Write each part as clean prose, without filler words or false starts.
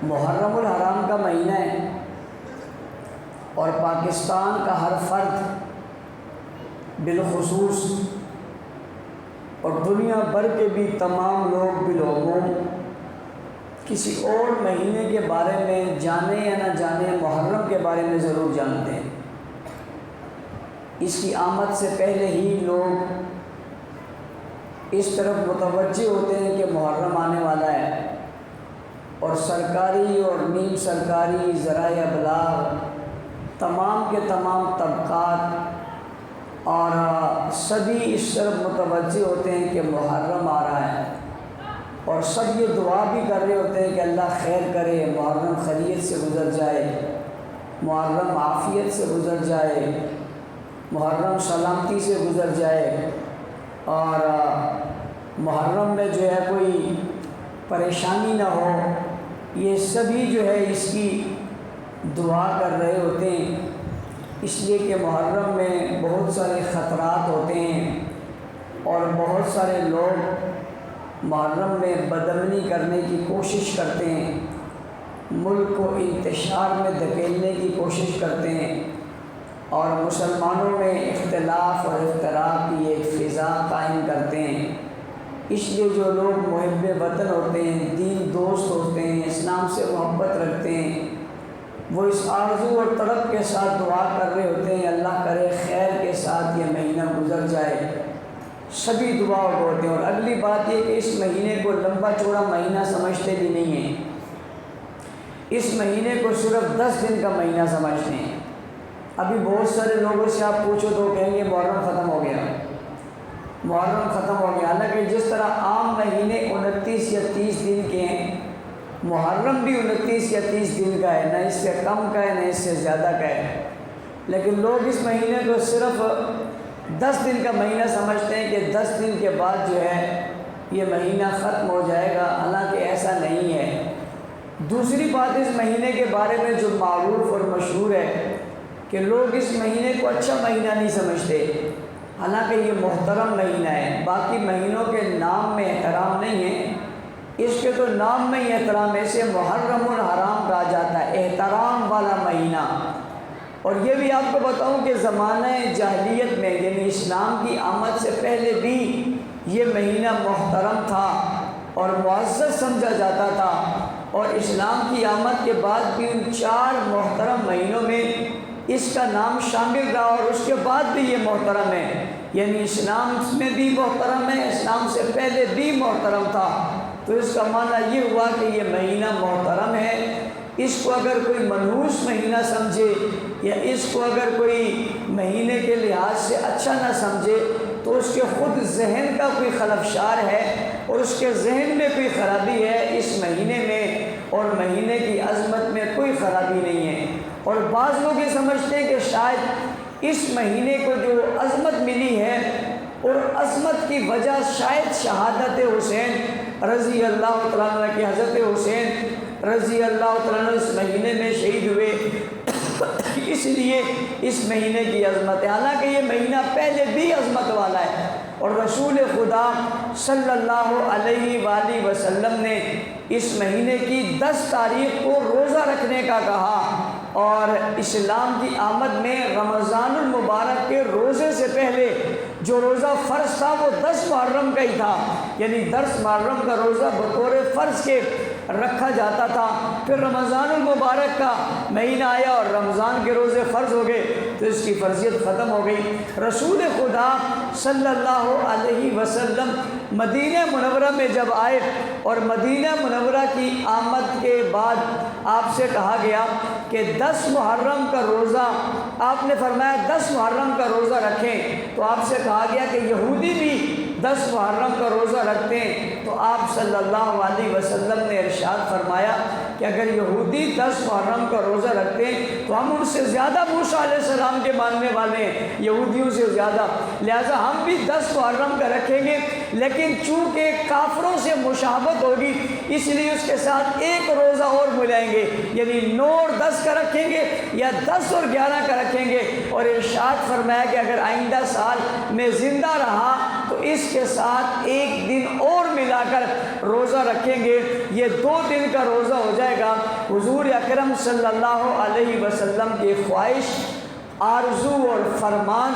محرم الحرام کا مہینہ ہے اور پاکستان کا ہر فرد بالخصوص اور دنیا بھر کے بھی تمام لوگ بالعموم کسی اور مہینے کے بارے میں جانے یا نہ جانے محرم کے بارے میں ضرور جانتے ہیں۔ اس کی آمد سے پہلے ہی لوگ اس طرف متوجہ ہوتے ہیں کہ محرم آنے والا ہے، اور سرکاری اور نیم سرکاری ذرائع ابلاغ تمام کے تمام طبقات اور سبھی اس طرف متوجہ ہوتے ہیں کہ محرم آ رہا ہے، اور سب یہ دعا بھی کر رہے ہوتے ہیں کہ اللہ خیر کرے، محرم خیریت سے گزر جائے، محرم عافیت سے گزر جائے، محرم سلامتی سے گزر جائے، اور محرم میں جو ہے کوئی پریشانی نہ ہو۔ یہ سبھی جو ہے اس کی دعا کر رہے ہوتے ہیں، اس لیے کہ محرم میں بہت سارے خطرات ہوتے ہیں اور بہت سارے لوگ محرم میں بدامنی کرنے کی کوشش کرتے ہیں، ملک کو انتشار میں دھکیلنے کی کوشش کرتے ہیں، اور مسلمانوں میں اختلاف اور افتراق کی ایک فضا قائم کرتے ہیں۔ اس لیے جو لوگ محب وطن ہوتے ہیں، دین دوست ہوتے ہیں، اسلام سے محبت رکھتے ہیں، وہ اس آرزو اور طلب کے ساتھ دعا کر رہے ہوتے ہیں اللہ کرے خیر کے ساتھ یہ مہینہ گزر جائے، سبھی دعا ہوتے ہیں۔ اور اگلی بات یہ کہ اس مہینے کو لمبا چوڑا مہینہ سمجھتے بھی نہیں ہیں، اس مہینے کو صرف 10 دن کا مہینہ سمجھتے ہیں۔ ابھی بہت سارے لوگوں سے آپ پوچھو تو کہیں گے محرم ختم ہو گیا، محرم ختم ہو گیا، حالانکہ جس طرح عام مہینے 29 یا 30 دن کے ہیں، محرم بھی 29 یا 30 دن کا ہے، نہ اس سے کم کا ہے نہ اس سے زیادہ کا ہے، لیکن لوگ اس مہینے کو صرف 10 دن کا مہینہ سمجھتے ہیں کہ 10 دن کے بعد جو ہے یہ مہینہ ختم ہو جائے گا، حالانکہ ایسا نہیں ہے۔ دوسری بات اس مہینے کے بارے میں جو معروف اور مشہور ہے کہ لوگ اس مہینے کو اچھا مہینہ نہیں سمجھتے، حالانکہ یہ محترم مہینہ ہے۔ باقی مہینوں کے نام میں احترام نہیں ہے، اس کے تو نام میں ہی احترام ہے، اسے محرم الحرام کہا جاتا ہے، احترام والا مہینہ۔ اور یہ بھی آپ کو بتاؤں کہ زمانہ جاہلیت میں یعنی اسلام کی آمد سے پہلے بھی یہ مہینہ محترم تھا اور معزز سمجھا جاتا تھا، اور اسلام کی آمد کے بعد بھی ان 4 محترم مہینوں میں اس کا نام شامل رہا، اور اس کے بعد بھی یہ محترم ہے، یعنی اسلام میں بھی محترم ہے، اسلام سے پہلے بھی محترم تھا۔ تو اس کا معنی یہ ہوا کہ یہ مہینہ محترم ہے، اس کو اگر کوئی منحوس مہینہ سمجھے یا اس کو اگر کوئی مہینے کے لحاظ سے اچھا نہ سمجھے تو اس کے خود ذہن کا کوئی خلفشار ہے، اور اس کے ذہن میں کوئی خرابی ہے۔ اس مہینے میں اور مہینے کی عظمت میں کوئی خرابی نہیں ہے، اور بعض لوگ یہ سمجھتے ہیں کہ شاید اس مہینے کو جو عظمت ملی ہے اور عظمت کی وجہ شاید شہادت حسین رضی اللہ تعالیٰ عنہ کی، حضرت حسین رضی اللہ تعالیٰ عنہ اس مہینے میں شہید ہوئے، اس لیے اس مہینے کی عظمت ہے، حالانکہ یہ مہینہ پہلے بھی عظمت والا ہے۔ اور رسول خدا صلی اللہ علیہ وآلہ وسلم نے اس مہینے کی 10 تاریخ کو روزہ رکھنے کا کہا، اور اسلام کی آمد میں رمضان المبارک کے روزے سے پہلے جو روزہ فرض تھا وہ 10 محرم کا ہی تھا، یعنی 10 محرم کا روزہ بطور فرض کے رکھا جاتا تھا۔ پھر رمضان المبارک کا مہینہ آیا اور رمضان کے روزے فرض ہو گئے تو اس کی فرضیت ختم ہو گئی۔ رسول خدا صلی اللہ علیہ وسلم مدینہ منورہ میں جب آئے اور مدینہ منورہ کی آمد کے بعد آپ سے کہا گیا کہ 10 محرم کا روزہ، آپ نے فرمایا 10 محرم کا روزہ رکھیں، تو آپ سے کہا گیا کہ یہودی بھی 10 محرم کا روزہ رکھتے ہیں، تو آپ صلی اللہ علیہ وسلم نے ارشاد فرمایا کہ اگر یہودی 10 محرم کا روزہ رکھتے ہیں تو ہم ان سے زیادہ موسیٰ علیہ السلام کے ماننے والے ہیں، یہودیوں سے زیادہ، لہٰذا ہم بھی 10 محرم کا رکھیں گے، لیکن چونکہ کافروں سے مشابہت ہوگی اس لیے اس کے ساتھ ایک روزہ اور ملائیں گے، یعنی 9 اور 10 کا رکھیں گے یا 10 اور 11 کا رکھیں گے۔ اور ارشاد فرمایا کہ اگر آئندہ سال میں زندہ رہا تو اس کے ساتھ ایک دن اور ملا کر روزہ رکھیں گے، یہ 2 دن کا روزہ ہو جائے گا۔ حضور اکرم صلی اللہ علیہ وسلم کی خواہش، آرزو اور فرمان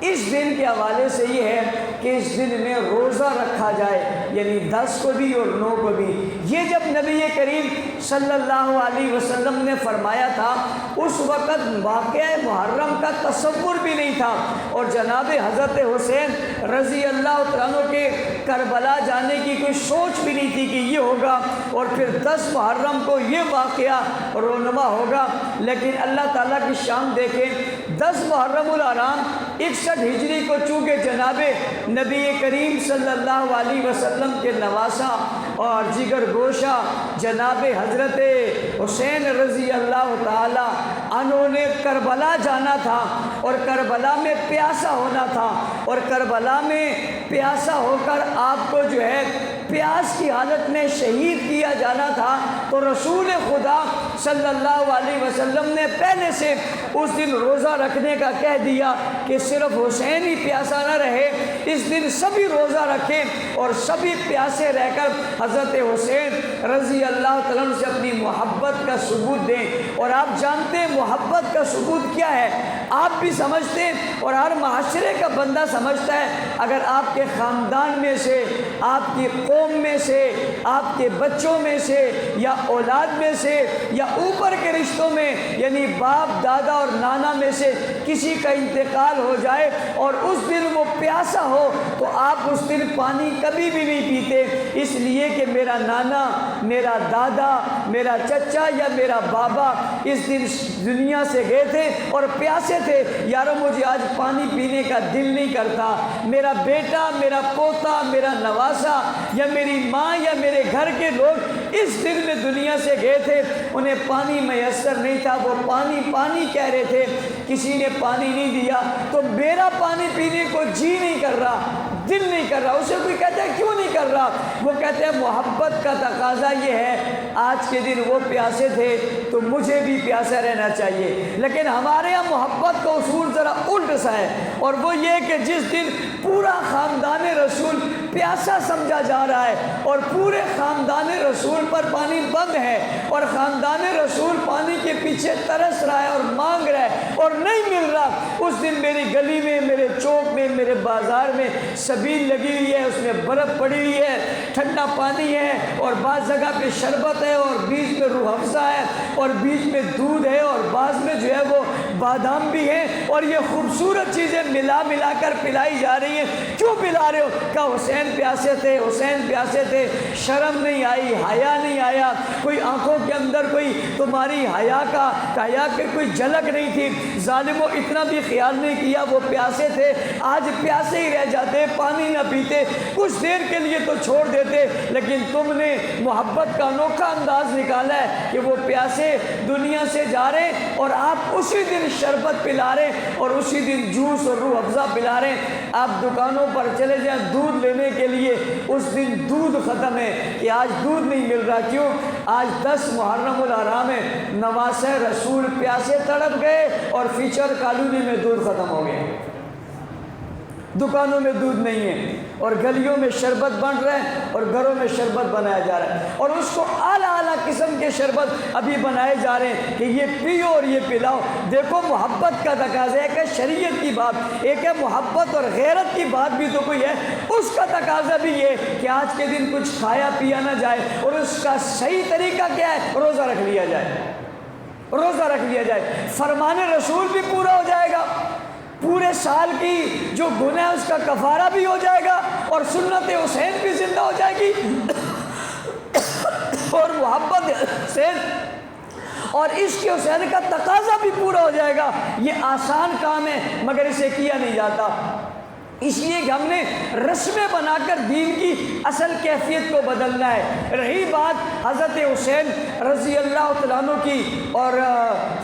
اس دن کے حوالے سے یہ ہے کہ اس دن میں روزہ رکھا جائے، یعنی 10 کو بھی اور 9 کو بھی۔ یہ جب نبی کریم صلی اللہ علیہ وسلم نے فرمایا تھا، اس وقت واقعہ محرم کا تصور بھی نہیں تھا، اور جناب حضرت حسین رضی اللہ عنہ کے کربلا جانے کی کوئی سوچ بھی نہیں تھی کہ یہ ہوگا، اور پھر 10 محرم کو یہ واقعہ رونما ہوگا۔ لیکن اللہ تعالیٰ کی شان دیکھیں، 10 محرم الحرام 61 ہجری کو چونکہ جناب نبی کریم صلی اللہ علیہ وسلم کے نواسہ اور جگر گوشہ جناب حضرت حسین رضی اللہ تعالی عنہ نے کربلا جانا تھا، اور کربلا میں پیاسا ہونا تھا، اور کربلا میں پیاسا ہو کر آپ کو جو ہے پیاس کی حالت میں شہید کیا جانا تھا، تو رسول خدا صلی اللہ علیہ وسلم نے پہلے سے اس دن روزہ رکھنے کا کہہ دیا کہ صرف حسین ہی پیاسا نہ رہے، اس دن سبھی روزہ رکھیں اور سبھی پیاسے رہ کر حضرت حسین رضی اللہ تعالیٰ عنہ سے اپنی محبت کا ثبوت دیں۔ اور آپ جانتے ہیں محبت کا ثبوت کیا ہے، آپ بھی سمجھتے ہیں اور ہر معاشرے کا بندہ سمجھتا ہے، اگر آپ کے خاندان میں سے، آپ کی قوم میں سے، آپ کے بچوں میں سے، یا اولاد میں سے، یا اوپر کے رشتوں میں یعنی باپ دادا اور نانا میں سے کسی کا انتقال ہو جائے اور اس دن وہ پیاسا ہو، تو آپ اس دن پانی کبھی بھی نہیں پیتے، اس لیے کہ میرا نانا، میرا دادا، میرا چچا یا میرا بابا اس دن دنیا سے گئے تھے اور پیاسے تھے، یارو مجھے آج پانی پینے کا دل نہیں کرتا، میرا بیٹا، میرا پوتا، میرا نواسا یا میری ماں یا میرے گھر کے لوگ اس دن میں دنیا سے گئے تھے، انہیں پانی میسر نہیں تھا، وہ پانی پانی کہہ رہے تھے، کسی نے پانی نہیں دیا، تو میرا پانی پینے کو جی نہیں کر رہا، دل نہیں کر رہا۔ اسے کوئی کہتا ہے کیوں نہیں کر رہا، وہ کہتے ہیں محبت کا تقاضا یہ ہے، آج کے دن وہ پیاسے تھے تو مجھے بھی پیاسا رہنا چاہیے۔ لیکن ہمارے یہاں محبت کا اصول ذرا الٹ سا ہے، اور وہ یہ کہ جس دن پورا خاندان رسول پیاسا سمجھا جا رہا ہے اور پورے خاندان رسول پر پانی بند ہے اور خاندان رسول پانی کے پیچھے ترس رہا ہے اور مانگ رہا ہے اور نہیں مل رہا، اس دن میری گلی میں، میرے چوک میں، میرے بازار میں سبیل لگی ہوئی ہے، اس میں برف پڑی ہوئی ہے، ٹھنڈا پانی ہے، اور بعض جگہ پہ شربت ہے، اور بیچ میں روح افزا ہے، اور بیچ میں دودھ ہے، اور بعض میں جو ہے وہ بادام بھی ہے، اور یہ خوبصورت چیزیں ملا ملا کر پلائی جا رہی ہیں۔ کیوں پلا رہے ہو؟ کہا حسین پیاسے تھے، حسین پیاسے تھے، شرم نہیں آئی، حیا نہیں آیا، کوئی آنکھوں کے اندر کوئی تمہاری حیا کے کوئی جھلک نہیں تھی، ظالموں اتنا بھی خیال نہیں کیا، وہ پیاسے تھے، آج پیاسے ہی رہ جاتے، پانی نہ پیتے، کچھ دیر کے لیے تو چھوڑ دیتے، لیکن تم نے محبت کا انوکھا انداز نکالا ہے کہ وہ پیاسے دنیا سے جا رہے اور آپ اسی دن شربت پلا رہے اور اسی دن جوس اور روح افزا پلا رہے ہیں۔ آپ دکانوں پر چلے جائیں دودھ لینے کے لیے، اس دن دودھ ختم ہے کہ آج دودھ نہیں مل رہا، کیوں؟ آج 10 محرم الحرام ہے، نواسہ رسول پیاسے تڑپ گئے اور فیچر کالونی میں دودھ ختم ہو گئے، دکانوں میں دودھ نہیں ہے، اور گلیوں میں شربت بن رہے ہیں اور گھروں میں شربت بنایا جا رہا ہے، اور اس کو اعلیٰ اعلیٰ قسم کے شربت ابھی بنائے جا رہے ہیں کہ یہ پیو اور یہ پلاؤ۔ دیکھو محبت کا تقاضا، ایک ہے شریعت کی بات، ایک ہے محبت اور غیرت کی بات بھی تو کوئی ہے، اس کا تقاضا بھی یہ کہ آج کے دن کچھ کھایا پیا نہ جائے، اور اس کا صحیح طریقہ کیا ہے؟ روزہ رکھ لیا جائے، روزہ رکھ لیا جائے، فرمان رسول بھی پورا ہو جائے گا، پورے سال کی جو گناہ ہے اس کا کفارہ بھی ہو جائے گا، اور سنت حسین بھی زندہ ہو جائے گی، اور محبت حسین اور عشق حسین کا تقاضا بھی پورا ہو جائے گا۔ یہ آسان کام ہے مگر اسے کیا نہیں جاتا، اس لیے کہ ہم نے رسمیں بنا کر دین کی اصل کیفیت کو بدلنا ہے۔ رہی بات حضرت حسین رضی اللہ تعالیٰ عنہ کی اور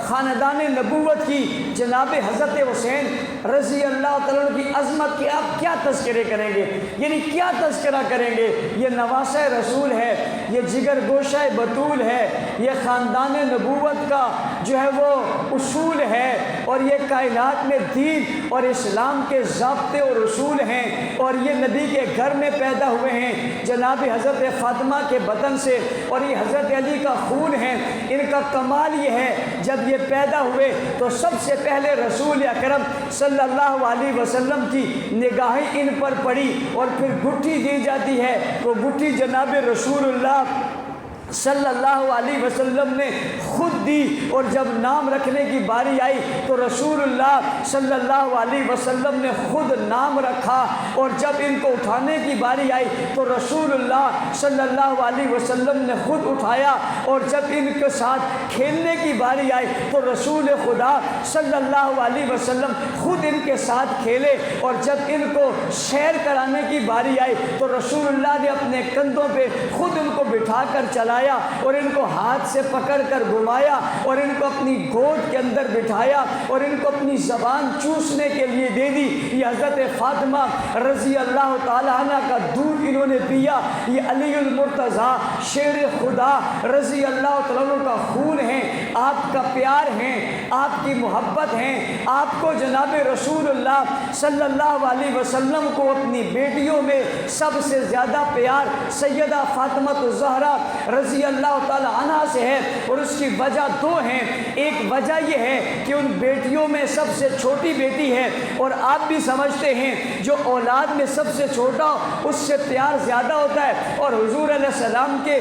خاندان نبوت کی، جناب حضرت حسین رضی اللہ تعالیٰ عنہ کی عظمت کے آپ کیا تذکرے کریں گے، یعنی کیا تذکرہ کریں گے؟ یہ نواسہ رسول ہے، یہ جگر گوشہ بطول ہے، یہ خاندان نبوت کا جو ہے وہ اصول ہے، اور یہ کائنات میں دین اور اسلام کے ضابطے اور اصول ہیں، اور یہ نبی کے گھر میں پیدا ہوئے ہیں جناب حضرت فاطمہ کے بطن سے، اور یہ حضرت علی کا خون ہے۔ ان کا کمال یہ ہے جب یہ پیدا ہوئے تو سب سے پہلے رسول اکرم صلی اللہ علیہ وسلم کی نگاہیں ان پر پڑی، اور پھر گٹھی دی جاتی ہے، وہ گٹھی جناب رسول اللہ صلی اللہ علیہ وسلم نے خود دی، اور جب نام رکھنے کی باری آئی تو رسول اللہ صلی اللہ علیہ وسلم نے خود نام رکھا، اور جب ان کو اٹھانے کی باری آئی تو رسول اللہ صلی اللہ علیہ وسلم نے خود اٹھایا، اور جب ان کے ساتھ کھیلنے کی باری آئی تو رسول خدا صلی اللہ علیہ وسلم خود ان کے ساتھ کھیلے، اور جب ان کو سیر کرانے کی باری آئی تو رسول اللہ نے اپنے کندھوں پہ خود ان کو بٹھا کر چلایا، اور ان کو ہاتھ سے پکڑ کر گھمایا، اور ان کو اپنی گود کے اندر بٹھایا، اور ان کو اپنی زبان چوسنے کے لیے دے دی۔ یہ حضرت فاطمہ رضی اللہ تعالیٰ عنہ کا دودھ انہوں نے پیا، یہ علی المرتضیٰ شیر خدا رضی اللہ تعالیٰ عنہ کا خون ہے، آپ کا پیار ہے، آپ کی محبت ہے۔ آپ کو جناب رسول اللہ صلی اللہ علیہ وسلم کو اپنی بیٹیوں میں سب سے زیادہ پیار سیدہ فاطمہ الزہرا رضی اللہ تعالی عنہ سے ہے، اور اس کی وجہ دو ہیں۔ ایک وجہ یہ ہے کہ ان بیٹیوں میں سب سے چھوٹی بیٹی ہے، اور آپ بھی سمجھتے ہیں جو اولاد میں سب سے چھوٹا اس سے پیار زیادہ ہوتا ہے، اور حضور علیہ السلام کے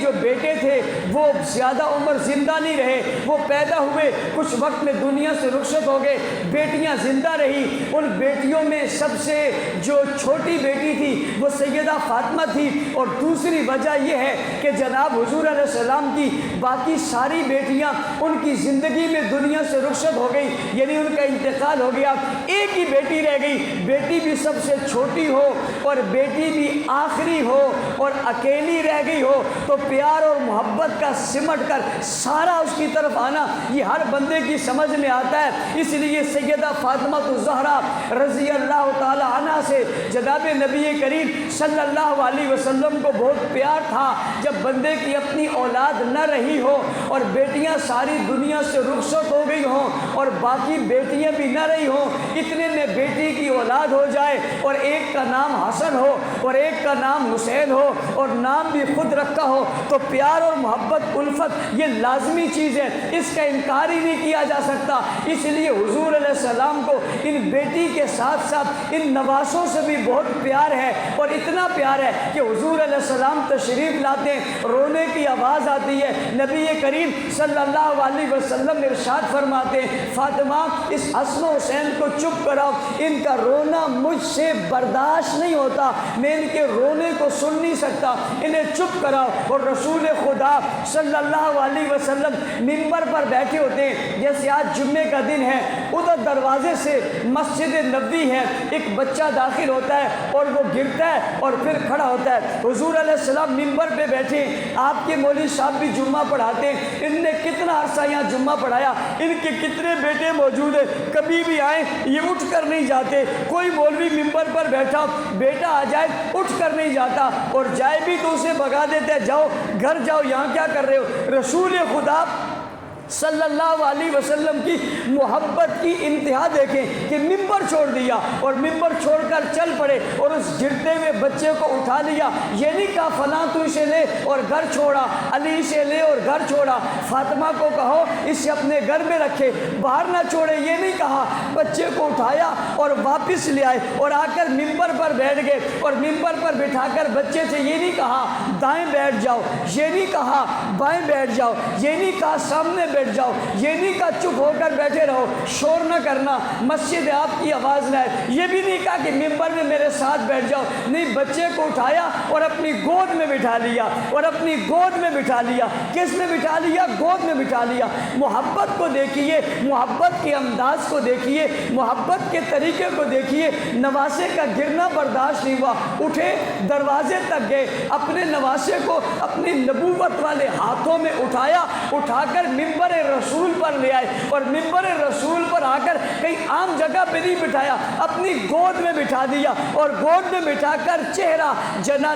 جو بیٹے تھے وہ زیادہ عمر زندہ نہیں رہے، وہ پیدا ہوئے کچھ وقت میں دنیا سے رخصت ہو گئے، بیٹیاں زندہ رہی۔ ان بیٹیوں میں سب سے جو چھوٹی بیٹی تھی وہ سیدہ فاطمہ تھی، اور دوسری وجہ یہ ہے کہ جناب حضور علیہ السلام کی باقی ساری بیٹیاں ان کی زندگی میں دنیا سے رخصت ہو گئی، یعنی ان کا انتقال ہو گیا، ایک ہی بیٹی رہ گئی۔ بیٹی بھی سب سے چھوٹی ہو اور بیٹی بھی آخری ہو اور اکیلی رہ گئی ہو تو پیار اور محبت کا سمٹ کر سارا اس کی طرف آنا یہ ہر بندے کی سمجھ میں آتا ہے۔ اس لیے سیدہ فاطمہ الزہرا رضی اللہ تعالی عنہ سے جناب نبی کریم صلی اللہ علیہ وسلم کو بہت پیار تھا۔ جب بندے کی اپنی اولاد نہ رہی ہو اور بیٹیاں ساری دنیا سے رخصت ہو گئی ہوں اور باقی بیٹیاں بھی نہ رہی ہوں، اتنے میں بیٹی کی اولاد ہو جائے اور ایک کا نام حسن ہو اور ایک کا نام حسین ہو اور نام بھی خود رکھا ہو تو پیار اور محبت الفت یہ لازمی چیز ہے، اس کا انکار ہی نہیں کیا جا سکتا۔ اس لیے حضور علیہ السلام کو ان بیٹی کے ساتھ ساتھ ان نواسوں سے بھی بہت پیار ہے، اور اتنا پیار ہے کہ حضور علیہ السلام تشریف لاتے ہیں، رونے کی آواز آتی ہے، نبی کریم صلی اللہ علیہ وسلم ارشاد فرماتے ہیں فاطمہ اس حسن و حسین کو چپ کراؤ، ان کا رونا مجھ سے برداشت نہیں ہوتا، میں ان کے رونے کو سن نہیں سکتا، انہیں چپ کراؤ۔ اور رسول خدا صلی اللہ علیہ وسلم منبر پر بیٹھے ہوتے ہیں، جیسے آج جمعے کا دن ہے، ادھر دروازے سے مسجد نبوی ہے، ایک بچہ داخل ہوتا ہے اور وہ گرتا ہے اور پھر کھڑا ہوتا ہے، حضور علیہ السلام منبر پہ بیٹھے، آپ کے مولوی صاحب بھی جمعہ پڑھاتے ہیں، ان نے کتنا عرصہ یہاں جمعہ پڑھایا، ان کے کتنے بیٹے موجود ہیں، کبھی بھی آئیں یہ اٹھ کر نہیں جاتے، کوئی مولوی منبر پر بیٹھا بیٹا آ جائے اٹھ کر نہیں جاتا، اور جائے بھی تو اسے بھگا دیتے، جاؤ گھر جاؤ، یہاں کیا کر رہے ہو۔ رسول خدا صلی اللہ علیہ وسلم کی محبت کی انتہا دیکھیں کہ ممبر چھوڑ دیا اور ممبر چھوڑ کر چل پڑے اور اس گرتے ہوئے بچے کو اٹھا لیا، یہ نہیں کہا فلاں تو اسے لے اور گھر چھوڑا، علی اسے لے اور گھر چھوڑا، فاطمہ کو کہو اسے اپنے گھر میں رکھے باہر نہ چھوڑے، یہ نہیں کہا، بچے کو اٹھایا اور واپس لے آئے اور آ کر ممبر پر بیٹھ گئے، اور ممبر پر بٹھا کر بچے سے یہ نہیں کہا دائیں بیٹھ جاؤ، یہ نہیں کہا بائیں بیٹھ جاؤ، یہ نہیں کہا سامنے بیٹھ جاؤ، یہ نہیں کہا چپ ہو کر بیٹھے رہو، شور نہ کرنا، مسجد آپ کی آواز نہ آئے، یہ بھی نہیں کہا کہ ممبر میں میرے ساتھ بیٹھ جاؤ، نہیں، بچے کو اٹھایا اور اپنی گود میں بٹھا لیا، اور اپنی گود میں بٹھا لیا، کس میں بٹھا لیا؟ گود میں بٹھا لیا۔ محبت کو دیکھیے، محبت کے انداز کو دیکھیے، محبت کے طریقے کو دیکھیے، نواسے کا گرنا برداشت نہیں ہوا، اٹھے دروازے تک گئے، اپنے نواسے کو اپنی نبوت والے ہاتھوں میں اٹھایا، اٹھا کر ممبر منبر رسول پر لے آئے اور منبر رسول پر آ کر کہیں عام جگہ پہ نہیں بٹھایا، اپنی گود میں بٹھا دیا اور گود میں بٹھا کر چہرہ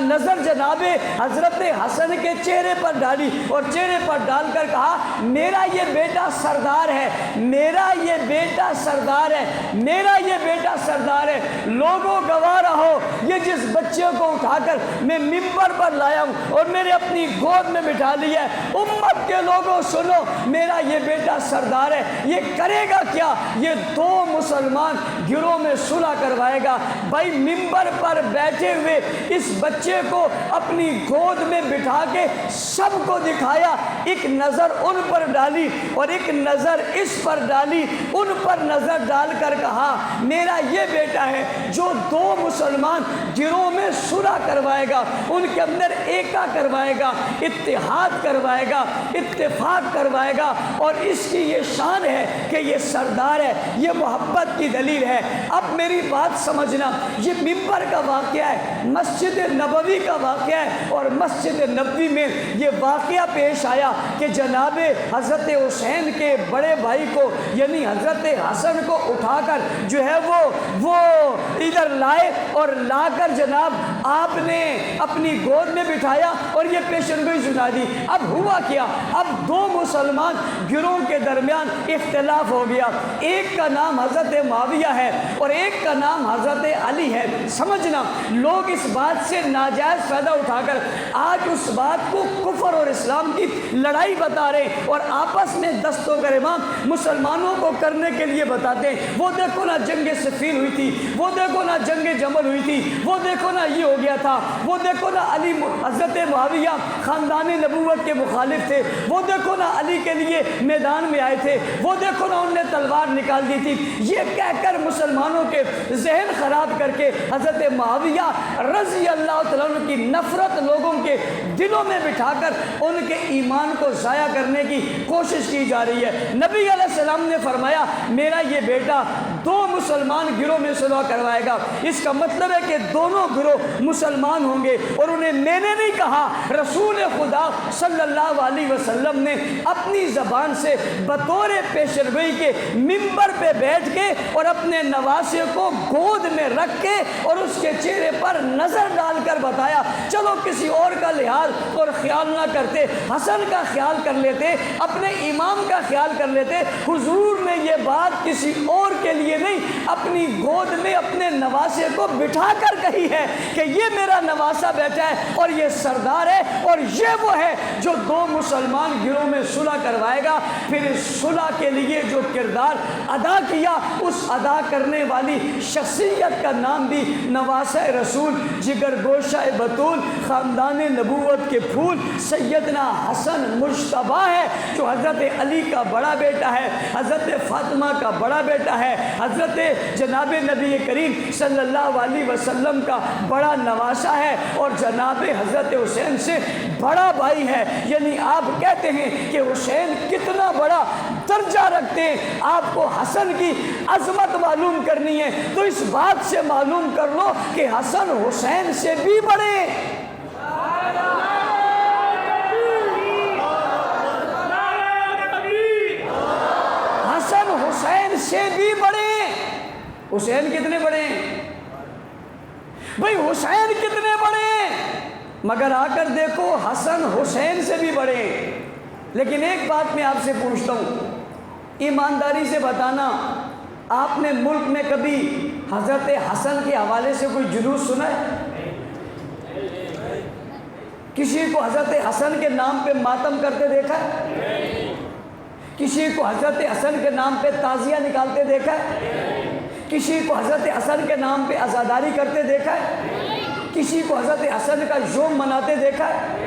نظر جناب حضرت حسن کے چہرے پر ڈالی اور چہرے پر ڈال کر کہا میرا یہ بیٹا سردار ہے، میرا یہ بیٹا سردار ہے، میرا یہ بیٹا سردار ہے، لوگوں گواہ رہو یہ جس بچے کو اٹھا کر میں منبر پر لایا ہوں اور میرے اپنی گود میں بٹھا لیا ہے، امت کے لوگوں سنو میرا یہ بیٹا سردار ہے، یہ کرے گا کیا؟ یہ دو مسلمان گروہ میں صلح کروائے گا۔ بھائی منبر پر بیٹھے ہوئے اس بچے کو اپنی گود میں بٹھا کے سب کو دکھایا، ایک نظر ان پر ڈالی اور ایک نظر اس پر ڈالی، ان پر نظر ڈال کر کہا میرا یہ بیٹا ہے جو دو مسلمان گروہ میں صلح کروائے گا، ان کے اندر ایکا کروائے گا، اتحاد کروائے گا، اتفاق کروائے گا، اور اس کی یہ شان ہے کہ یہ سردار ہے، یہ محبت کی دلیل ہے۔ اب میری بات سمجھنا، یہ منبر کا واقعہ ہے، مسجد نبوی کا واقعہ ہے، اور مسجد نبوی میں یہ واقعہ پیش آیا کہ جناب حضرت حسین کے بڑے بھائی کو یعنی حضرت حسن کو اٹھا کر جو ہے وہ ادھر لائے اور لا کر جناب آپ نے اپنی گود میں بٹھایا اور یہ پیشن گوئی سنا دی۔ اب ہوا کیا؟ اب دو مسلمان گروہ کے درمیان اختلاف ہو گیا، ایک کا نام حضرت معاویہ ہے اور ایک کا نام حضرت علی ہے۔ سمجھنا، لوگ اس بات سے ناجائز فائدہ اٹھا کر آج اس بات کو کفر اور اسلام کی لڑائی بتا رہے ہیں اور آپس میں دست و گریباں مسلمانوں کو کرنے کے لیے بتاتے ہیں۔ وہ دیکھو نا جنگ صفین ہوئی تھی، وہ دیکھو نا جنگ جمل ہوئی تھی، وہ دیکھو نا یہ ہو گیا تھا، وہ دیکھو نا علی حضرت معاویہ خاندان نبوت کے مخالف تھے، وہ دیکھو نا علی کے لیے میدان میں آئے تھے، وہ دیکھو نا انہوں نے تلوار نکال دی تھی۔ یہ کہہ کر مسلمانوں کے ذہن خراب کر کے حضرت معاویہ رضی اللہ تعالیٰ عنہ کی نفرت لوگوں کے دلوں میں بٹھا کر ان کے ایمان کو ضائع کرنے کی کوشش کی جا رہی ہے۔ نبی علیہ السلام نے فرمایا میرا یہ بیٹا دو مسلمان گروہ میں صلح کروائے گا، اس کا مطلب ہے کہ دونوں گروہ مسلمان ہوں گے۔ اور انہیں میں نے نہیں کہا، رسول خدا صلی اللہ علیہ وسلم نے اپنی زبان سے بطور پیشروی کے منبر پہ بیٹھ کے اور اپنے نواسے کو گود میں رکھ کے اور اس کے چہرے پر نظر ڈال کر بتایا چلو کسی اور کا لحاظ اور خیال نہ کرتے، حسن کا خیال کر لیتے، اپنے امام کا خیال کر لیتے۔ حضور نے یہ بات کسی اور کے لیے نہیں، اپنی گود میں اپنے نواسے کو بٹھا کر کہی ہے کہ یہ میرا نواسا بیٹا ہے اور یہ سردار ہے اور یہ وہ ہے جو دو مسلمان گروہ میں صلح کروائے گا۔ پھر اس صلح کے لیے جو کردار ادا کیا، اس ادا کرنے والی شخصیت کا نام بھی نواسہ رسول، جگر گوشہ بطول، خاندان نبوت کے پھول سیدنا حسن مجتبیٰ ہے، جو حضرت علی کا بڑا بیٹا ہے، حضرت فاطمہ کا بڑا بیٹا ہے، حضرت جناب نبی کریم صلی اللہ علیہ وسلم کا بڑا نواسہ ہے اور جناب حضرت حسین سے بڑا بھائی ہے۔ یعنی آپ کہتے ہیں کہ حسین کتنا بڑا درجہ رکھتے ہیں، آپ کو حسن کی عظمت معلوم کرنی ہے تو اس بات سے معلوم کر لو کہ حسن حسین سے بھی بڑے، حسن حسین سے بھی بڑے۔ حسین کتنے بڑے ہیں بھائی؟ حسین کتنے بڑے ہیں؟ مگر آ کر دیکھو حسن حسین سے بھی بڑے۔ لیکن ایک بات میں آپ سے پوچھتا ہوں، ایمانداری سے بتانا، آپ نے ملک میں کبھی حضرت حسن کے حوالے سے کوئی جلوس سنا ہے؟ کسی کو حضرت حسن کے نام پہ ماتم کرتے دیکھا ہے؟ کسی کو حضرت حسن کے نام پہ تعزیہ نکالتے دیکھا ہے؟ کسی کو حضرت حسن کے نام پہ عزاداری کرتے دیکھا ہے؟ کسی کو حضرت حسن کا یوم مناتے دیکھا ہے؟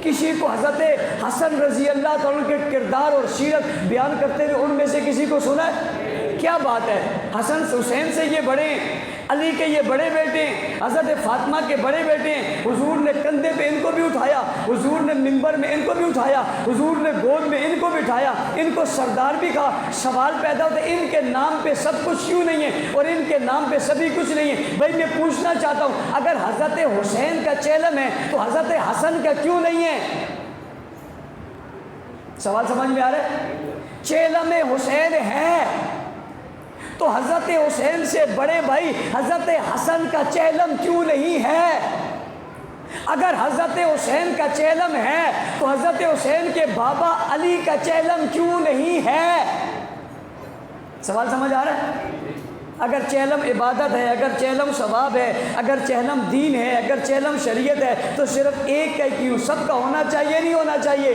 کسی کو حضرت حسن رضی اللہ تعالیٰ کے کردار اور سیرت بیان کرتے ہوئے ان میں سے کسی کو سنا ہے؟ کیا بات ہے، حسن حسین سے یہ بڑے ہیں، علی کے یہ بڑے بیٹے ہیں، حضرت فاطمہ کے بڑے بیٹے ہیں۔ حضور نے کندھے پہ ان کو بھی اٹھایا، حضور نے منبر میں ان کو بھی اٹھایا، حضور نے گود میں ان کو بٹھایا، ان کو سردار بھی کہا۔ سوال پیدا ہوتا ہے ان کے نام پہ سب کچھ کیوں نہیں ہے اور ان کے نام پہ سبھی کچھ نہیں ہے؟ بھائی میں پوچھنا چاہتا ہوں، اگر حضرت حسین کا چیلم ہے تو حضرت حسن کا کیوں نہیں ہے؟ سوال سمجھ میں آ رہا ہے؟ چیلم حسین ہے تو حضرت حسین سے بڑے بھائی حضرت حسن کا چیلم کیوں نہیں ہے؟ اگر حضرت حسین کا چیلم ہے تو حضرت حسین کے بابا علی کا چیلم کیوں نہیں ہے؟ سوال سمجھ آ رہا ہے؟ اگر چیلم عبادت ہے، اگر چیلم ثواب ہے، اگر چیلم دین ہے، اگر چیلم شریعت ہے تو صرف ایک کا کیوں؟ سب کا ہونا چاہیے نہیں ہونا چاہیے؟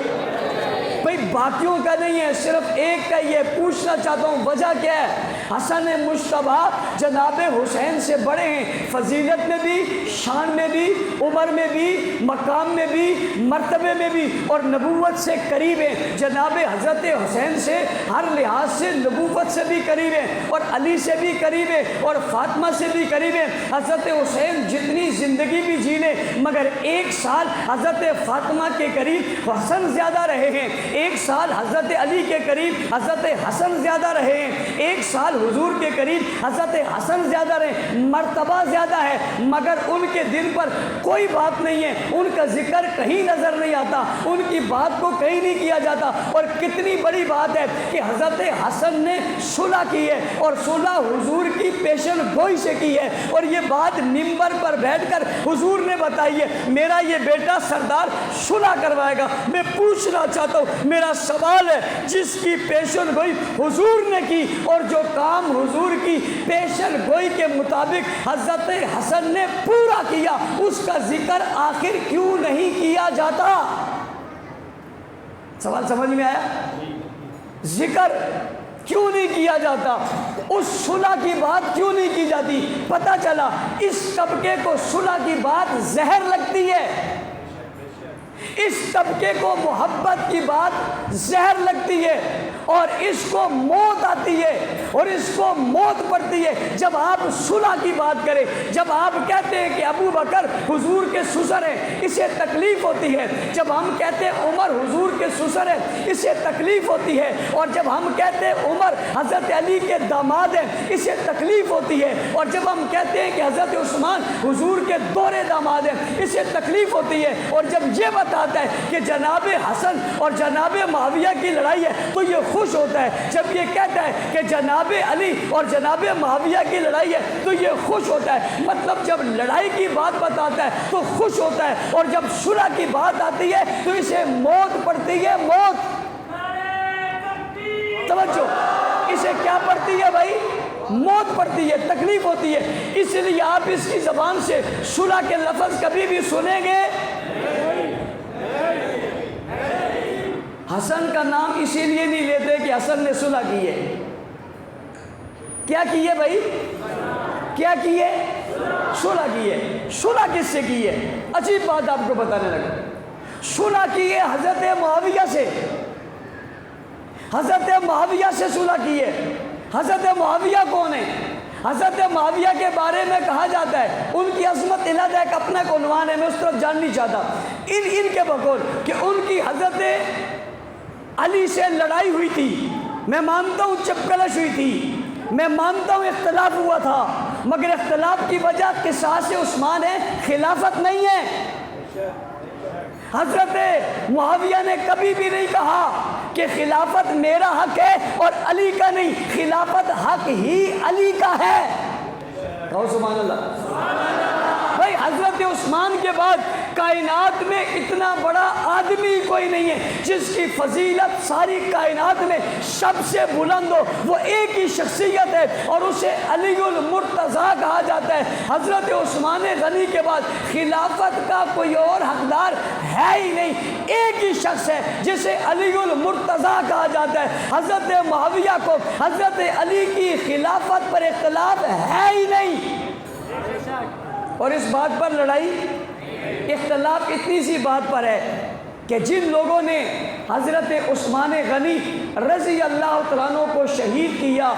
بھئی باقیوں کا نہیں ہے، صرف ایک کا یہ پوچھنا چاہتا ہوں وجہ کیا ہے؟ حسن مجتبی جناب حسین سے بڑے ہیں، فضیلت میں بھی، شان میں بھی، عمر میں بھی، مقام میں بھی، مرتبے میں بھی، اور نبوت سے قریب ہیں۔ جناب حضرت حسین سے ہر لحاظ سے نبوت سے بھی قریب ہیں، اور علی سے بھی قریب ہیں، اور فاطمہ سے بھی قریب ہیں۔ حضرت حسین جتنی زندگی بھی جی لیں مگر ایک سال حضرت فاطمہ کے قریب حسن زیادہ رہے ہیں، ایک سال حضرت علی کے قریب حضرت حسن زیادہ رہے ہیں، ایک سال حضور کے قریب حضرت حسن زیادہ رہے، مرتبہ زیادہ ہے، مگر ان کے دل پر کوئی بات نہیں ہے، ان کا ذکر کہیں نظر نہیں آتا، ان کی بات کو کہیں نہیں کیا جاتا۔ اور کتنی بڑی بات ہے کہ حضرت حسن نے صلح کی ہے، اور صلح حضور کی پیشن گوئی سے کی ہے، اور یہ بات منبر پر بیٹھ کر حضور نے بتائی ہے، میرا یہ بیٹا سردار صلح کروائے گا۔ میں پوچھنا چاہتا ہوں، میرا سوال ہے، جس کی پیشن گوئی حضور نے کی اور جو کام حضور کی پیشن گوئی کے مطابق حضرت حسن نے پورا کیا، اس کا ذکر آخر کیوں نہیں کیا جاتا؟ سوال سمجھ میں آیا؟ ذکر کیوں نہیں کیا جاتا؟ اس صلح کی بات کیوں نہیں کی جاتی؟ پتہ چلا اس طبقے کو صلح کی بات زہر لگتی ہے، اس طبقے کو محبت کی بات زہر لگتی ہے، اور اس کو موت آتی ہے، اور اس کو موت پڑتی ہے جب آپ صلح کی بات کریں۔ جب آپ کہتے ہیں کہ ابو بکر حضور کے سسر ہیں، اسے تکلیف ہوتی ہے۔ جب ہم کہتے ہیں عمر حضور کے سسر ہیں، اسے تکلیف ہوتی ہے۔ اور جب ہم کہتے ہیں عمر حضرت علی کے داماد ہیں، اسے تکلیف ہوتی ہے۔ اور جب ہم کہتے ہیں کہ حضرت عثمان حضور کے دوہرے داماد ہیں، اسے تکلیف ہوتی ہے۔ اور جب یہ بتاتا ہے کہ جناب حسن اور جناب معاویہ کی لڑائی ہے تو یہ خوش ہوتا ہے۔ جب یہ کہتا ہے کہ جناب علی اور جناب معاویہ کی لڑائی ہے تو یہ خوش ہوتا ہے۔ مطلب جب لڑائی کی بات بتاتا ہے تو خوش ہوتا ہے، اور جب صلح کی بات آتی ہے تو اسے موت پڑتی ہے، موت۔ توجہ، اسے کیا پڑتی ہے بھائی؟ موت پڑتی ہے، تکلیف ہوتی ہے۔ اس لیے آپ اس کی زبان سے صلح کے لفظ کبھی بھی سنیں گے؟ حسن کا نام اسی لیے نہیں لیتے کہ حسن نے صلح کی ہے۔ کیا کی ہے بھائی؟ کیا کی ہے؟ صلح کی ہے۔ صلح کس سے کی ہے؟ عجیب بات آپ کو بتانے لگا۔ صلح کی ہے حضرت معاویہ سے، حضرت معاویہ سے صلح کی ہے۔ حضرت معاویہ کون ہے؟ حضرت معاویہ کے بارے میں کہا جاتا ہے، ان کی عظمت علیحدہ ایک اپنا ایک عنوان ہے، میں اس طرف جان نہیں چاہتا، ان کے بقول کہ ان کی حضرت علی سے لڑائی ہوئی تھی۔ میں مانتا ہوں چپکلش ہوئی تھی، میں مانتا ہوں اختلاف ہوا تھا، مگر اختلاف کی وجہ قصاص عثمان ہے، خلافت نہیں ہے۔ حضرت معاویہ نے کبھی بھی نہیں کہا کہ خلافت میرا حق ہے اور علی کا نہیں، خلافت حق ہی علی کا ہے۔ کہو سبحان اللہ۔ بھائی حضرت عثمان کے بعد کائنات میں اتنا بڑا آدمی کوئی نہیں ہے جس کی فضیلت ساری کائنات میں سب سے بلند ہو، وہ ایک ہی شخصیت ہے اور اسے علی المرتضیٰ کہا جاتا ہے۔ حضرت عثمان غنی کے بعد خلافت کا کوئی اور حقدار ہے ہی نہیں، ایک ہی شخص ہے جسے علی المرتضیٰ کہا جاتا ہے۔ حضرت معاویہ کو حضرت علی کی خلافت پر اختلاف ہے ہی نہیں، اور اس بات پر لڑائی اختلاف اتنی سی بات پر ہے کہ جن لوگوں نے حضرت عثمان غنی رضی اللہ تعالیٰ عنہ کو شہید کیا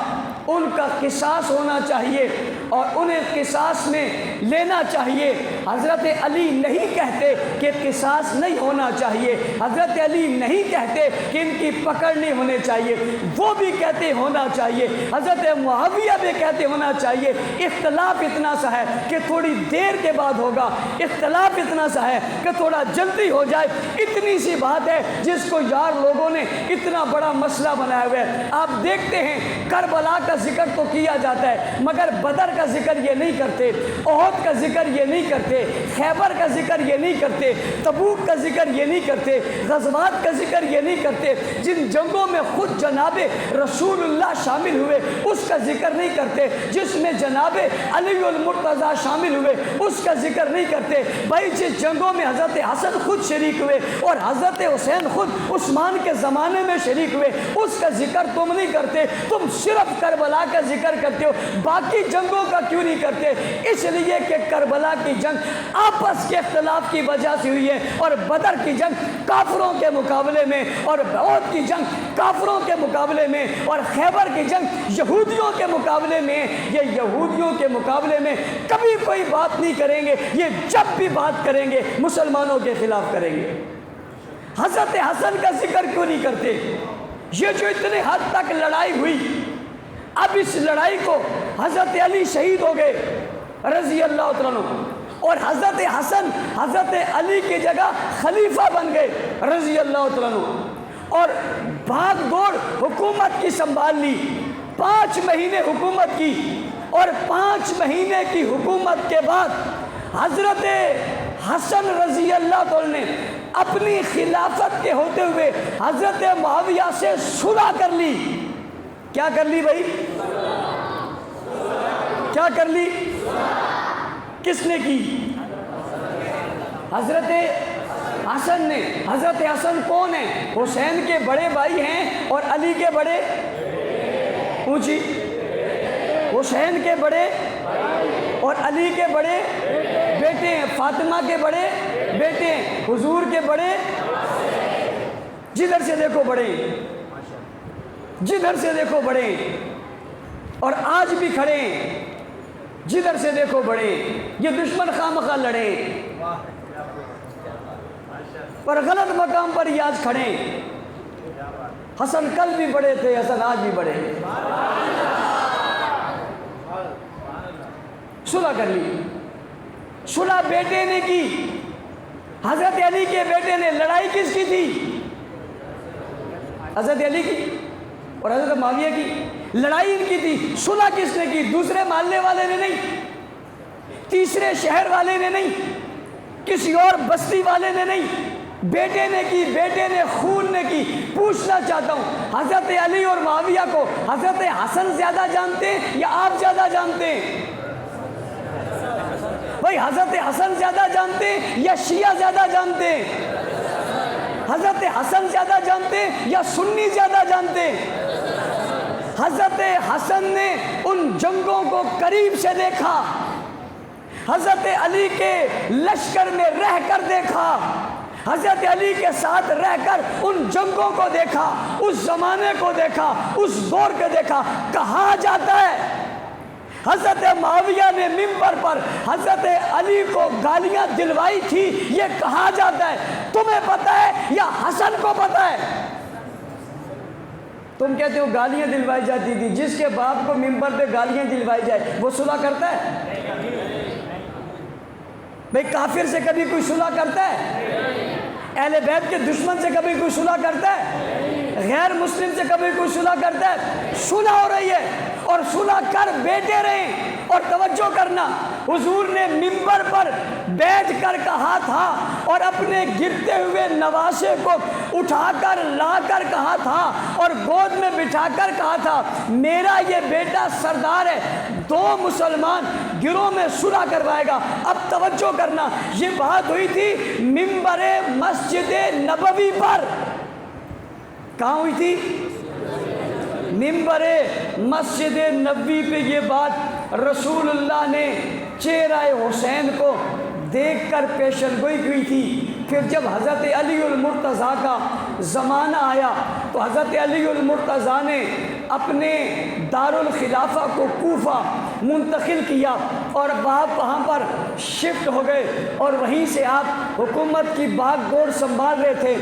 ان کا قصاص ہونا چاہیے، اور انہیں قصاص میں لینا چاہیے۔ حضرت علی نہیں کہتے کہ قصاص نہیں ہونا چاہیے، حضرت علی نہیں کہتے کہ ان کی پکڑ نہیں ہونی چاہیے، وہ بھی کہتے ہونا چاہیے، حضرت معاویہ بھی کہتے ہونا چاہیے۔ اختلاف اتنا سا ہے کہ تھوڑی دیر کے بعد ہوگا، اختلاف اتنا سا ہے کہ تھوڑا جلدی ہو جائے، اتنی سی بات ہے جس کو یار لوگوں نے اتنا بڑا مسئلہ بنایا ہوا ہے۔ آپ دیکھتے ہیں کربلا کا ذکر تو کیا جاتا ہے مگر بدر کا ذکر یہ نہیں کرتے، احد کا ذکر یہ نہیں کرتے، خیبر کا ذکر یہ نہیں کرتے، تبوک کا ذکر یہ نہیں کرتے، غزوات کا ذکر یہ نہیں کرتے، جن جنگوں میں خود جناب رسول اللہ شامل ہوئے اس کا ذکر نہیں کرتے، جس میں جناب علی المرتضیٰ شامل ہوئے اس کا ذکر نہیں کرتے۔ بھائی جس جنگوں میں حضرت حسن خود شریک ہوئے اور حضرت حسین خود عثمان کے زمانے میں شریک ہوئے اس کا ذکر تم نہیں کرتے، تم صرف کربلا کا ذکر کرتے ہو، باقی جنگوں کا کیوں نہیں کرتے؟ اس لیے کہ کربلا کی جنگ آپس کے اختلاف کی وجہ سے ہوئی ہے، اور بدر کی جنگ کافروں کے مقابلے میں، اور احد کی جنگ کافروں کے مقابلے میں، اور خیبر کی جنگ یہودیوں کے مقابلے میں۔ یہ یہودیوں کے مقابلے میں کبھی کوئی بات نہیں کریں گے، یہ جب بھی بات کریں گے مسلمانوں کے خلاف کریں گے۔ حضرت حسن کا ذکر کیوں نہیں کرتے؟ یہ جو اتنے حد تک لڑائی ہوئی، اب اس لڑائی کو حضرت علی شہید ہو گئے رضی اللہ تعالیٰ عنہ، اور حضرت حسن حضرت علی کی جگہ خلیفہ بن گئے رضی اللہ تعالیٰ عنہ، اور بھاگ دوڑ حکومت کی سنبھال لی، 5 مہینے حکومت کی، اور 5 مہینے کی حکومت کے بعد حضرت حسن رضی اللہ تعالیٰ نے اپنی خلافت کے ہوتے ہوئے حضرت معاویہ سے صلح کر لی۔ کیا کر لی بھائی؟ کیا کر لی؟ کس نے کی؟ حضرت حسن نے۔ حضرت حسن کون ہیں؟ حسین کے بڑے بھائی ہیں اور علی کے بڑے اونچی حسین کے بڑے اور علی کے بڑے بیٹے ہیں، فاطمہ کے بڑے بیٹے ہیں، حضور کے بڑے، جدھر سے دیکھو بڑے، جدھر سے دیکھو بڑے، اور آج بھی کھڑے ہیں، جدھر سے دیکھو بڑے۔ یہ دشمن خامخواہ لڑے پر غلط مقام پر یہ آج کھڑے ہیں۔ حسن کل بھی بڑے تھے، حسن آج بھی بڑے۔ صلح کر لی، صلح بیٹے نے کی، حضرت علی کے بیٹے نے۔ لڑائی کس کی تھی؟ حضرت علی کی اور حضرت معاویہ کی، لڑائی ان کی تھی۔ صلح کس نے کی؟ دوسرے محلے والے نے نہیں، تیسرے شہر والے نے نہیں، کسی اور بستی والے نے نہیں، بیٹے نے کی، بیٹے نے، خون نے کی۔ پوچھنا چاہتا ہوں حضرت علی اور معاویہ کو حضرت حسن زیادہ جانتے ہیں یا آپ زیادہ جانتے ہیں؟ بھائی حضرت حسن زیادہ جانتے ہیں یا شیعہ زیادہ جانتے ہیں؟ حضرت حسن زیادہ جانتے ہیں یا سنی زیادہ جانتے ہیں؟ حضرت حسن نے ان جنگوں کو قریب سے دیکھا، حضرت علی کے لشکر میں رہ کر دیکھا، حضرت علی کے ساتھ رہ کر ان جنگوں کو دیکھا، اس زمانے کو دیکھا، اس دور کو دیکھا۔ کہا جاتا ہے حضرت معاویہ نے منبر پر حضرت علی کو گالیاں دلوائی تھی، یہ کہا جاتا ہے۔ تمہیں پتہ ہے یا حسن کو پتہ ہے؟ تم کہتے ہو گالیاں دلوائی جاتی تھی، جس کے باپ کو منبر پہ گالیاں دلوائی جائے وہ صلح کرتا ہے؟ بھئی کافر سے کبھی کوئی صلح کرتا ہے؟ اہل بیت کے دشمن سے کبھی کوئی صلح کرتا ہے؟ غیر مسلم سے کبھی کوئی صلح کرتا ہے؟ صلح ہو رہی ہے اور صلح کر بیٹھے رہیں۔ اور توجہ کرنا، حضور نے منبر پر بیٹھ کر کہا تھا اور اپنے گرتے ہوئے نواسے کو اٹھا کر لا کر کہا تھا اور گود میں بٹھا کر کہا تھا میرا یہ بیٹا سردار ہے، 2 مسلمان گروہ میں صلح کروائے گا۔ اب توجہ کرنا، یہ بات ہوئی تھی منبر مسجد نبوی پر۔ کہاں ہوئی تھی؟ منبر مسجد نبوی پہ یہ بات رسول اللہ نے چہرہ حسین کو دیکھ کر پیشن گوئی کی تھی۔ پھر جب حضرت علی المرتضیٰ کا زمانہ آیا تو حضرت علی المرتضیٰ نے اپنے دارالخلافہ کو کوفہ منتقل کیا اور وہاں پر شفٹ ہو گئے، اور وہیں سے آپ حکومت کی باغ ڈور سنبھال رہے تھے۔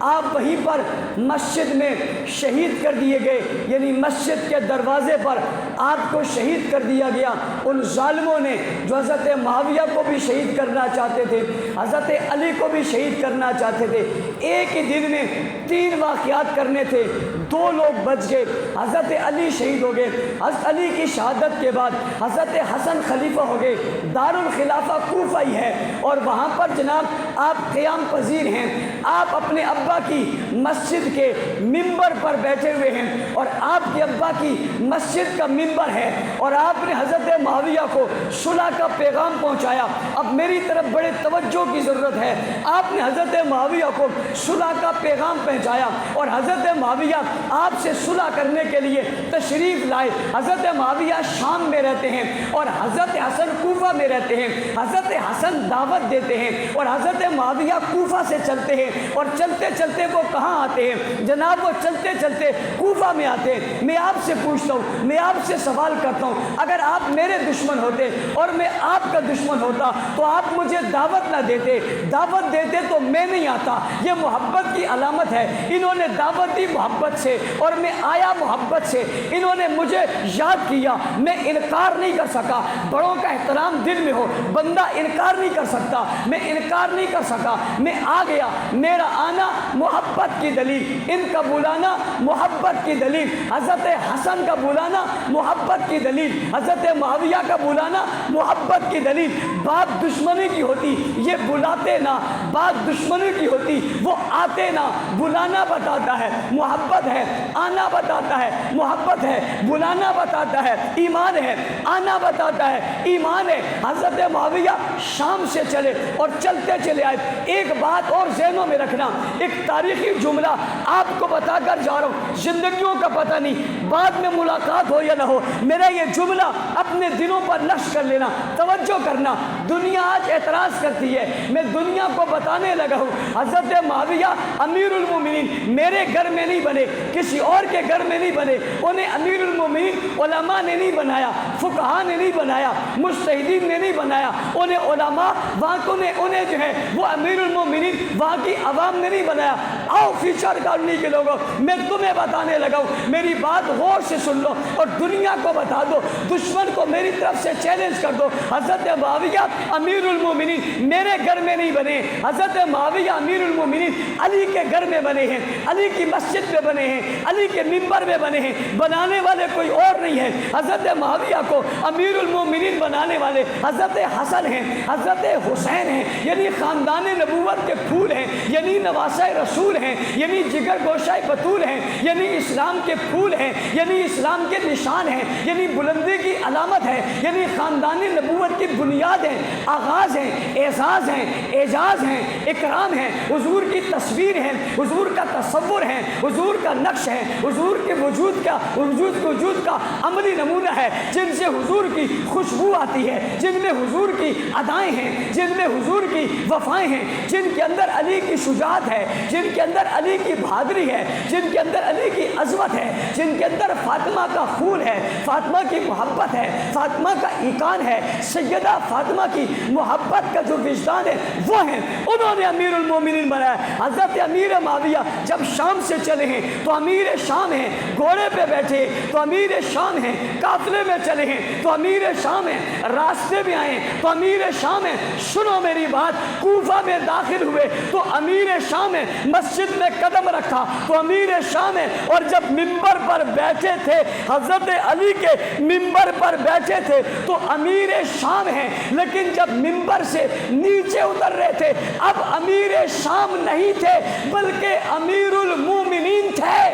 آپ وہیں پر مسجد میں شہید کر دیے گئے، یعنی مسجد کے دروازے پر آپ کو شہید کر دیا گیا ان ظالموں نے جو حضرت معاویہ کو بھی شہید کرنا چاہتے تھے، حضرت علی کو بھی شہید کرنا چاہتے تھے۔ ایک ہی دن میں 3 واقعات کرنے تھے، 2 لوگ بچ گئے، حضرت علی شہید ہو گئے۔ حضرت علی کی شہادت کے بعد حضرت حسن خلیفہ ہو گئے۔ دارالخلافہ کوفہ ہی ہے، اور وہاں پر جناب آپ قیام پذیر ہیں۔ آپ اپنے ابا کی مسجد کے ممبر پر بیٹھے ہوئے ہیں، اور آپ کے ابا کی مسجد کا ممبر ہے، اور آپ نے حضرت معاویہ کو صلح کا پیغام پہنچایا۔ اب میری طرف بڑے توجہ کی ضرورت ہے۔ آپ نے حضرت معاویہ کو صلح کا پیغام پہنچایا، اور حضرت معاویہ آپ سے صلح کرنے کے لیے تشریف لائے۔ حضرت معاویہ شام میں رہتے ہیں اور حضرت حسن کوفہ میں رہتے ہیں۔ حضرت حسن دعوت دیتے ہیں اور حضرت معاویہ کوفہ سے چلتے ہیں، اور چلتے چلتے وہ کہاں آتے ہیں جناب؟ وہ چلتے چلتے کوفہ میں آتے ہیں۔ میں آپ سے پوچھتا ہوں، میں آپ سے سوال کرتا ہوں، اگر آپ میرے دشمن ہوتے اور میں آپ کا دشمن ہوتا تو آپ مجھے دعوت نہ دیتے؟ دعوت دیتے تو میں نہیں آتا۔ یہ محبت کی علامت ہے۔ انہوں نے دعوت دی محبت سے، اور میں آیا محبت سے۔ انہوں نے مجھے یاد کیا، میں انکار نہیں کر سکا۔ بڑوں کا احترام دل میں ہو، بندہ انکار نہیں کر سکتا۔ میں انکار نہیں کر سکا، میں آ گیا۔ میرا آنا محبت کی دلیل، ان کا بلانا محبت کی دلیل، حضرت حسن کا بلانا محبت کی دلیل، حضرت معاویہ کا بلانا محبت کی دلیل۔ بات دشمنی کی ہوتی یہ بلاتے نہ، بات دشمنی کی ہوتی وہ آتے نہ۔ بلانا بتاتا ہے محبت ہے، آنا بتاتا ہے محبت ہے، بلانا بتاتا ہے ایمان ہے، آنا بتاتا ہے ایمان ہے۔ حضرت معاویہ شام سے چلے اور چلتے چلے آئے۔ ایک بات اور ذہنوں میں رکھنا، ایک تاریخی جملہ آپ کو بتا کر جا رہا ہوں، زندگیوں کا پتہ نہیں بعد میں ملاقات ہو یا نہ ہو، میرا یہ جملہ اپنے دلوں پر نقش کر لینا، توجہ کرنا۔ دنیا آج اعتراض کرتی ہے، میں دنیا کو بتانے لگا ہوں حضرت معاویہ امیر المومنین میرے گھر میں نہیں بنے، کسی اور کے گھر میں نہیں بنے، انہیں امیر المومنین علماء نے نہیں بنایا، فقہاء نے نہیں بنایا، مجتہدین نے نہیں بنایا، انہیں علماء وہاں کو انہیں جو ہے وہ امیر المومنین وہاں کی عوام نے نہیں بنایا۔ آؤ فیچر کالونی کے لوگوں، میں تمہیں بتانے لگا ہوں، میری بات غور سے سن لو اور دنیا کو بتا دو، دشمن کو میری طرف سے چیلنج کر دو۔ حضرت معاویہ امیر المومنین میرے گھر میں نہیں بنے، حضرت معاویہ امیر المومنین علی کے گھر میں بنے ہیں، علی کی مسجد میں بنے ہیں، علی کے ممبر میں بنے ہیں، بنانے والے کوئی اور نہیں ہے۔ حضرت معاویہ کو امیر المومنین بنانے والے حضرت حسن ہیں، حضرت حسین ہیں، یعنی خاندان نبوت کے پھول ہیں، یعنی نواسہ رسول ہیں، یعنی جگر گوشہ بطول ہیں، یعنی اسلام کے پھول ہیں، یعنی اسلام کے نشان ہیں، یعنی بلندی کی علامت ہے، یعنی خاندان نبوت کی بنیاد ہیں، آغاز ہیں، اعزاز ہیں، اعجاز ہیں، اکرام ہیں، حضور کی تصویر ہے، حضور کا تصور ہے، حضور کا نقش ہے، حضور کے وجود کا عملی نمونہ ہے، جن سے حضور کی خوشبو آتی ہے، جن میں حضور کی ادائیں ہیں، جن میں حضور کی وفائیں ہیں، جن کے اندر علی کی شجاعت ہے، جن کے اندر علی کی بہادری ہے، جن کے اندر علی کی عظمت ہے، جن کے اندر فاطمہ کا خون ہے، فاطمہ کی محبت ہے، فاطمہ کا ایقان ہے، سیدہ فاطمہ کی محبت کا جو وجدان ہے وہ ہیں، انہوں نے امیر المومنین بنایا۔ حضرت امیر معاویہ جب شام سے چلے ہیں تو امیر شام ہیں، گھوڑے پہ بیٹھے تو امیر شام ہیں، قافلے میں چلے ہیں تو امیر شام ہیں، راستے میں آئے تو امیر شام ہیں۔ سنو میری بات، کوفہ میں داخل ہوئے تو امیر شام ہیں، مسجد میں قدم رکھا تو امیر شام ہیں، اور جب ممبر پر بیٹھے تھے حضرت علی کے ممبر پر بیٹھے تھے تو امیر شام ہیں، لیکن جب ممبر سے نیچے اتر رہے تھے اب امیر شام نہیں تھے بلکہ امیر المومنین تھے۔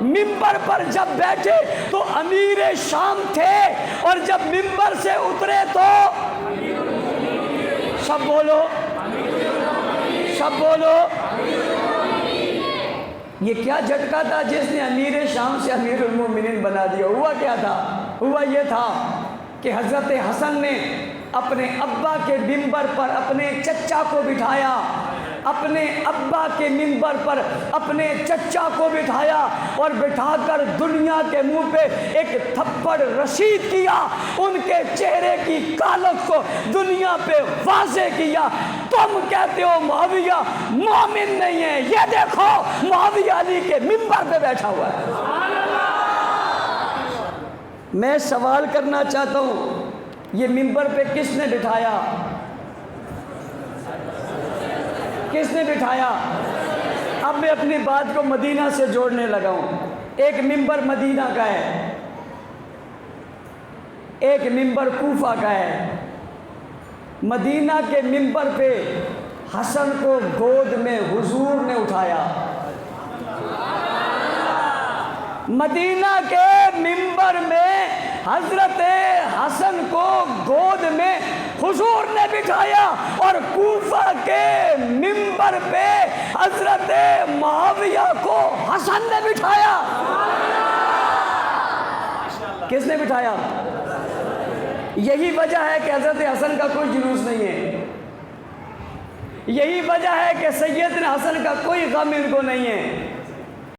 ممبر پر جب بیٹھے تو امیر شام تھے، اور جب ممبر سے اترے تو سب بولو، سب بولو، یہ کیا جھٹکا تھا جس نے امیر شام سے امیر المومنین بنا دیا؟ ہوا کیا تھا؟ ہوا یہ تھا کہ حضرت حسن نے اپنے ابا کے ممبر پر اپنے چچا کو بٹھایا، اپنے ابا کے منبر پر اپنے چچا کو بٹھایا اور بٹھا کر دنیا کے منہ پہ ایک تھپڑ رشید کیا، ان کے چہرے کی کالک کو دنیا پہ واضح کیا۔ تم کہتے ہو معاویہ مومن نہیں ہے، یہ دیکھو معاویہ علی کے منبر پہ بیٹھا ہوا ہے۔ میں سوال کرنا چاہتا ہوں، یہ منبر پہ کس نے بٹھایا؟ کس نے بٹھایا؟ اب میں اپنی بات کو مدینہ سے جوڑنے لگا ہوں۔ ایک منبر مدینہ کا ہے، ایک منبر کوفہ کا ہے۔ مدینہ کے منبر پہ حسن کو گود میں حضور نے اٹھایا، مدینہ کے منبر میں حضرت حسن کو گود میں حضور نے بٹھایا، اور کوفہ کے منبر پہ حضرت معاویہ کو حسن نے بٹھایا۔ کس نے بٹھایا؟ یہی وجہ ہے کہ حضرت حسن کا کوئی جلوس نہیں ہے، یہی وجہ ہے کہ سیدنا حسن کا کوئی غم ان کو نہیں ہے۔